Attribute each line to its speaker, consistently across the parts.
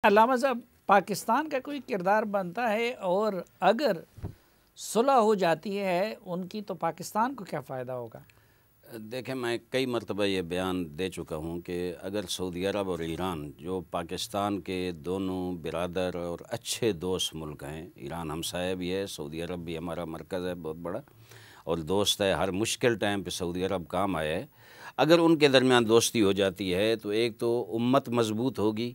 Speaker 1: علامہ صاحب، پاکستان کا کوئی کردار بنتا ہے اور اگر صلح ہو جاتی ہے ان کی تو پاکستان کو کیا فائدہ ہوگا؟
Speaker 2: دیکھیں، میں کئی مرتبہ یہ بیان دے چکا ہوں کہ اگر سعودی عرب اور ایران جو پاکستان کے دونوں برادر اور اچھے دوست ملک ہیں، ایران ہمسایہ بھی ہے، سعودی عرب بھی ہمارا مرکز ہے بہت بڑا اور دوست ہے، ہر مشکل ٹائم پہ سعودی عرب کام آیا ہے۔ اگر ان کے درمیان دوستی ہو جاتی ہے تو ایک تو امت مضبوط ہوگی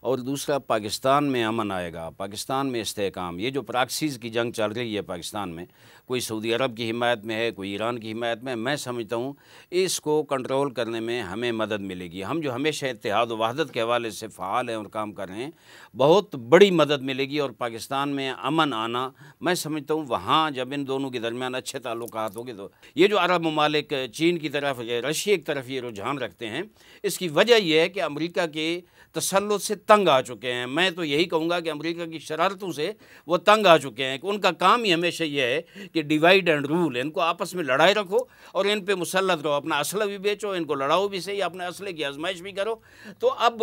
Speaker 2: اور دوسرا پاکستان میں امن آئے گا، پاکستان میں استحکام۔ یہ جو پراکسیز کی جنگ چل رہی ہے پاکستان میں، کوئی سعودی عرب کی حمایت میں ہے، کوئی ایران کی حمایت میں، میں سمجھتا ہوں اس کو کنٹرول کرنے میں ہمیں مدد ملے گی۔ ہم جو ہمیشہ اتحاد و وحدت کے حوالے سے فعال ہیں اور کام کر رہے ہیں، بہت بڑی مدد ملے گی اور پاکستان میں امن آنا، میں سمجھتا ہوں وہاں جب ان دونوں کے درمیان اچھے تعلقات ہوں گے تو یہ جو عرب ممالک چین کی طرف، رشیا کی طرف یہ رجحان رکھتے ہیں، اس کی وجہ یہ ہے کہ امریکہ کے تسلط سے تنگ آ چکے ہیں۔ میں تو یہی کہوں گا کہ امریکہ کی شرارتوں سے وہ تنگ آ چکے ہیں کہ ان کا کام ہی ہمیشہ یہ ہے کہ ڈیوائیڈ اینڈ رول، ان کو آپس میں لڑائی رکھو اور ان پہ مسلط رہو، اپنا اسلحہ بھی بیچو، ان کو لڑاؤ بھی صحیح، اپنے اسلحے کی آزمائش بھی کرو۔ تو اب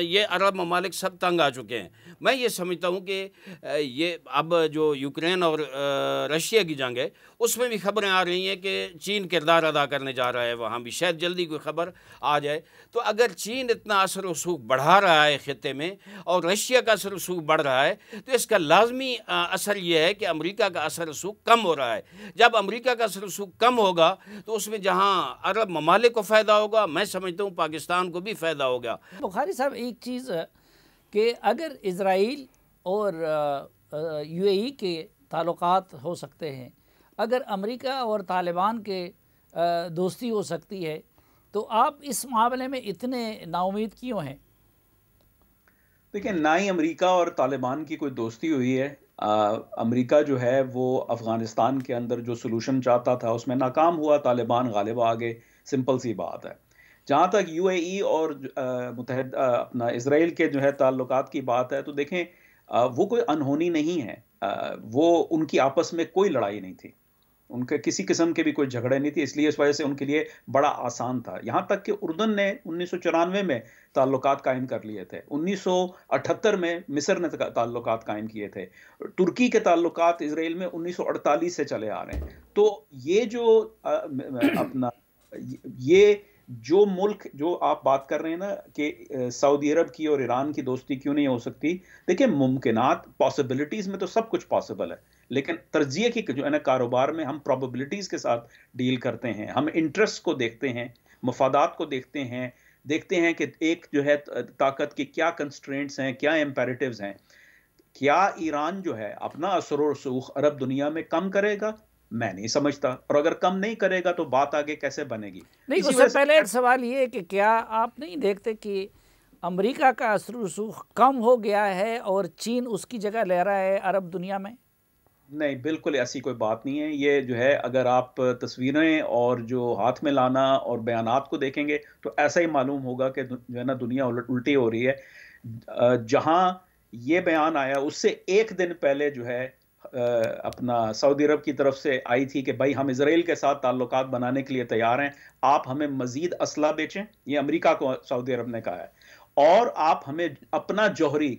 Speaker 2: یہ عرب ممالک سب تنگ آ چکے ہیں۔ میں یہ سمجھتا ہوں کہ یہ اب جو یوکرین اور رشیا کی جنگ ہے اس میں بھی خبریں آ رہی ہیں کہ چین کردار ادا کرنے جا رہا ہے، وہاں بھی شاید جلدی کوئی خبر آ جائے۔ تو اگر چین اتنا اثر و رسوخ بڑھا رہا ہے خطے میں اور رشیا کا اثر و رسوخ بڑھ رہا ہے تو اس کا لازمی اثر یہ ہے کہ امریکہ کا اثر و رسوخ کم ہو رہا ہے۔ جب امریکہ کا اثر و رسوخ کم ہوگا تو اس میں جہاں عرب ممالک کو فائدہ ہوگا، میں سمجھتا ہوں پاکستان کو بھی فائدہ ہوگا۔
Speaker 1: بخاری صاحب، ایک چیز کہ اگر اسرائیل اور یو اے ای کے تعلقات ہو سکتے ہیں، اگر امریکہ اور طالبان کے دوستی ہو سکتی ہے، تو آپ اس معاملے میں اتنے ناامید کیوں ہیں؟
Speaker 3: دیکھیں، نہ ہی امریکہ اور طالبان کی کوئی دوستی ہوئی ہے۔ امریکہ جو ہے وہ افغانستان کے اندر جو سلوشن چاہتا تھا اس میں ناکام ہوا، طالبان غالب آ گئے، سمپل سی بات ہے۔ جہاں تک یو اے ای اور متحد اپنا اسرائیل کے جو ہے تعلقات کی بات ہے تو دیکھیں، وہ کوئی انہونی نہیں ہے، وہ ان کی آپس میں کوئی لڑائی نہیں تھی، ان کے کسی قسم کے بھی کوئی جھگڑے نہیں تھی، اس لیے اس وجہ سے ان کے لیے بڑا آسان تھا۔ یہاں تک کہ اردن نے 1994 میں تعلقات قائم کر لیے تھے، 1978 میں مصر نے تعلقات قائم کیے تھے، ترکی کے تعلقات اسرائیل میں 1948 سے چلے آ رہے ہیں۔ تو یہ جو اپنا یہ جو ملک جو آپ بات کر رہے ہیں نا کہ سعودی عرب کی اور ایران کی دوستی کیوں نہیں ہو سکتی، دیکھیں ممکنات، پاسبلٹیز میں تو سب کچھ پاسبل ہے، لیکن ترجیح کی جو ہے نا کاروبار میں ہم پروبیبلٹیز کے ساتھ ڈیل کرتے ہیں، ہم انٹرسٹ کو دیکھتے ہیں، مفادات کو دیکھتے ہیں کہ ایک جو ہے طاقت کی کیا کنسٹرینٹس ہیں، کیا امپیریٹیوز ہیں۔ کیا ایران جو ہے اپنا اثر و رسوخ عرب دنیا میں کم کرے گا؟ میں نہیں سمجھتا، اور اگر کم نہیں کرے گا تو بات آگے کیسے بنے گی؟
Speaker 1: نہیں، اس سے پہلے ایک سوال یہ ہے کہ کیا آپ نہیں دیکھتے کہ امریکہ کا اثر و رسوخ کم ہو گیا ہے اور چین اس کی جگہ لے رہا ہے عرب دنیا میں؟
Speaker 3: نہیں، بالکل ایسی کوئی بات نہیں ہے۔ یہ جو ہے اگر آپ تصویریں اور جو ہاتھ میں لانا اور بیانات کو دیکھیں گے تو ایسا ہی معلوم ہوگا کہ جو ہے نا دنیا الٹی ہو رہی ہے۔ جہاں یہ بیان آیا اس سے ایک دن پہلے جو ہے اپنا سعودی عرب کی طرف سے آئی تھی کہ بھائی ہم اسرائیل کے ساتھ تعلقات بنانے کے لیے تیار ہیں، آپ ہمیں مزید اسلحہ بیچیں، یہ امریکہ کو سعودی عرب نے کہا ہے، اور آپ ہمیں اپنا جوہری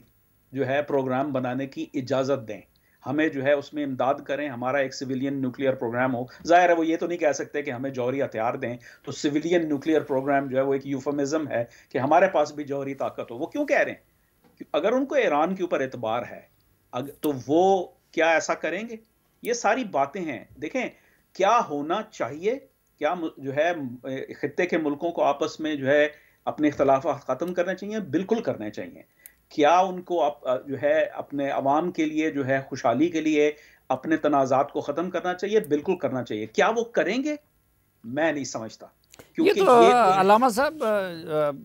Speaker 3: جو ہے پروگرام بنانے کی اجازت دیں، ہمیں جو ہے اس میں امداد کریں، ہمارا ایک سویلین نیوکلیئر پروگرام ہو۔ ظاہر ہے وہ یہ تو نہیں کہہ سکتے کہ ہمیں جوہری ہتھیار دیں، تو سویلین نیوکلیئر پروگرام جو ہے وہ ایک یوفمزم ہے کہ ہمارے پاس بھی جوہری طاقت ہو۔ وہ کیوں کہہ رہے ہیں؟ اگر ان کو ایران کے اوپر اعتبار ہے تو وہ کیا ایسا کریں گے؟ یہ ساری باتیں ہیں۔ دیکھیں کیا ہونا چاہیے، کیا جو ہے خطے کے ملکوں کو آپس میں جو ہے اپنے اختلافات ختم کرنے چاہیے؟ بالکل کرنے چاہیے۔ کیا ان کو جو ہے اپنے عوام کے لیے جو ہے خوشحالی کے لیے اپنے تنازعات کو ختم کرنا چاہیے؟ بالکل کرنا چاہیے۔ کیا وہ کریں گے؟ میں نہیں سمجھتا،
Speaker 1: یہ
Speaker 3: کیونکہ
Speaker 1: تو
Speaker 3: یہ
Speaker 1: علامہ صاحب،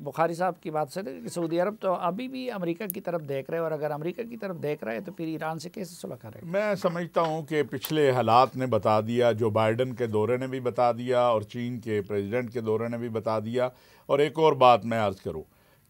Speaker 1: بخاری صاحب کی بات سے کہ سعودی عرب تو ابھی بھی امریکہ کی طرف دیکھ رہے ہیں، اور اگر امریکہ کی طرف دیکھ رہے ہیں تو پھر ایران سے کیسے صلح کرے گا؟
Speaker 4: میں سمجھتا ہوں کہ پچھلے حالات نے بتا دیا، جو بائیڈن کے دورے نے بھی بتا دیا اور چین کے پریزیڈنٹ کے دورے نے بھی بتا دیا۔ اور ایک اور بات میں عرض کروں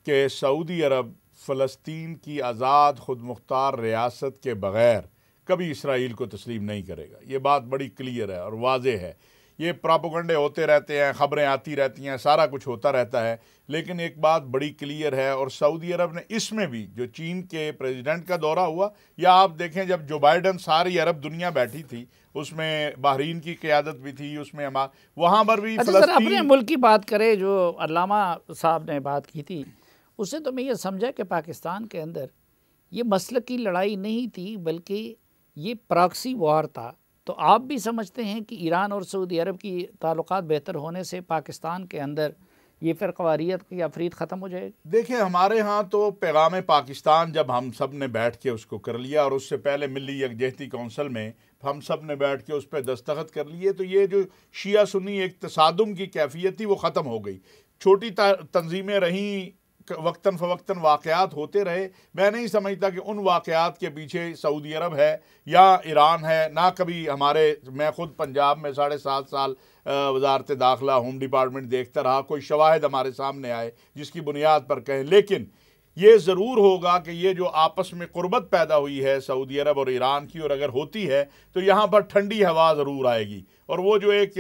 Speaker 4: کہ سعودی عرب فلسطین کی آزاد خود مختار ریاست کے بغیر کبھی اسرائیل کو تسلیم نہیں کرے گا۔ یہ بات بڑی کلیئر ہے اور واضح ہے۔ یہ پراپوگنڈے ہوتے رہتے ہیں، خبریں آتی رہتی ہیں، سارا کچھ ہوتا رہتا ہے، لیکن ایک بات بڑی کلیئر ہے، اور سعودی عرب نے اس میں بھی جو چین کے پریزیڈنٹ کا دورہ ہوا، یا آپ دیکھیں جب جو بائیڈن ساری عرب دنیا بیٹھی تھی، اس میں بحرین کی قیادت بھی تھی، اس میں وہاں پر بھی
Speaker 1: اچھا سر، اپنے ملک کی بات کرے جو علامہ صاحب نے بات کی تھی، اس سے تو میں یہ سمجھا کہ پاکستان کے اندر یہ مسلک کی لڑائی نہیں تھی بلکہ یہ پراکسی وار تھا، تو آپ بھی سمجھتے ہیں کہ ایران اور سعودی عرب کی تعلقات بہتر ہونے سے پاکستان کے اندر یہ فرقہ واریت کی افریت ختم ہو جائے گی؟
Speaker 4: دیکھیں ہمارے ہاں تو پیغام پاکستان جب ہم سب نے بیٹھ کے اس کو کر لیا، اور اس سے پہلے ملی یکجہتی کونسل میں ہم سب نے بیٹھ کے اس پہ دستخط کر لیے، تو یہ جو شیعہ سنی ایک تصادم کی کیفیت تھی وہ ختم ہو گئی۔ چھوٹی تنظیمیں رہیں، وقتاً فوقتاً واقعات ہوتے رہے، میں نہیں سمجھتا کہ ان واقعات کے پیچھے سعودی عرب ہے یا ایران ہے، نہ کبھی میں خود پنجاب میں 7.5 سال وزارت داخلہ ہوم ڈپارٹمنٹ دیکھتا رہا، کوئی شواہد ہمارے سامنے آئے جس کی بنیاد پر کہیں، لیکن یہ ضرور ہوگا کہ یہ جو آپس میں قربت پیدا ہوئی ہے سعودی عرب اور ایران کی، اور اگر ہوتی ہے تو یہاں پر ٹھنڈی ہوا ضرور آئے گی، اور وہ جو ایک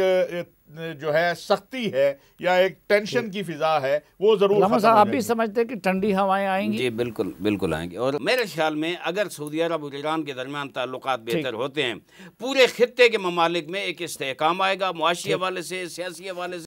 Speaker 4: جو ہے سختی ہے یا ایک ٹینشن کی فضا ہے وہ ضرور
Speaker 1: علامہ صاحب آپ بھی سمجھتے ہیں کہ ٹھنڈی ہوائیں آئیں گی؟
Speaker 2: جی بالکل بالکل آئیں گی، اور میرے خیال میں اگر سعودی عرب اور ایران کے درمیان تعلقات بہتر ہوتے ہیں، پورے خطے کے ممالک میں ایک استحکام آئے گا، معاشی حوالے سے، سیاسی حوالے سے۔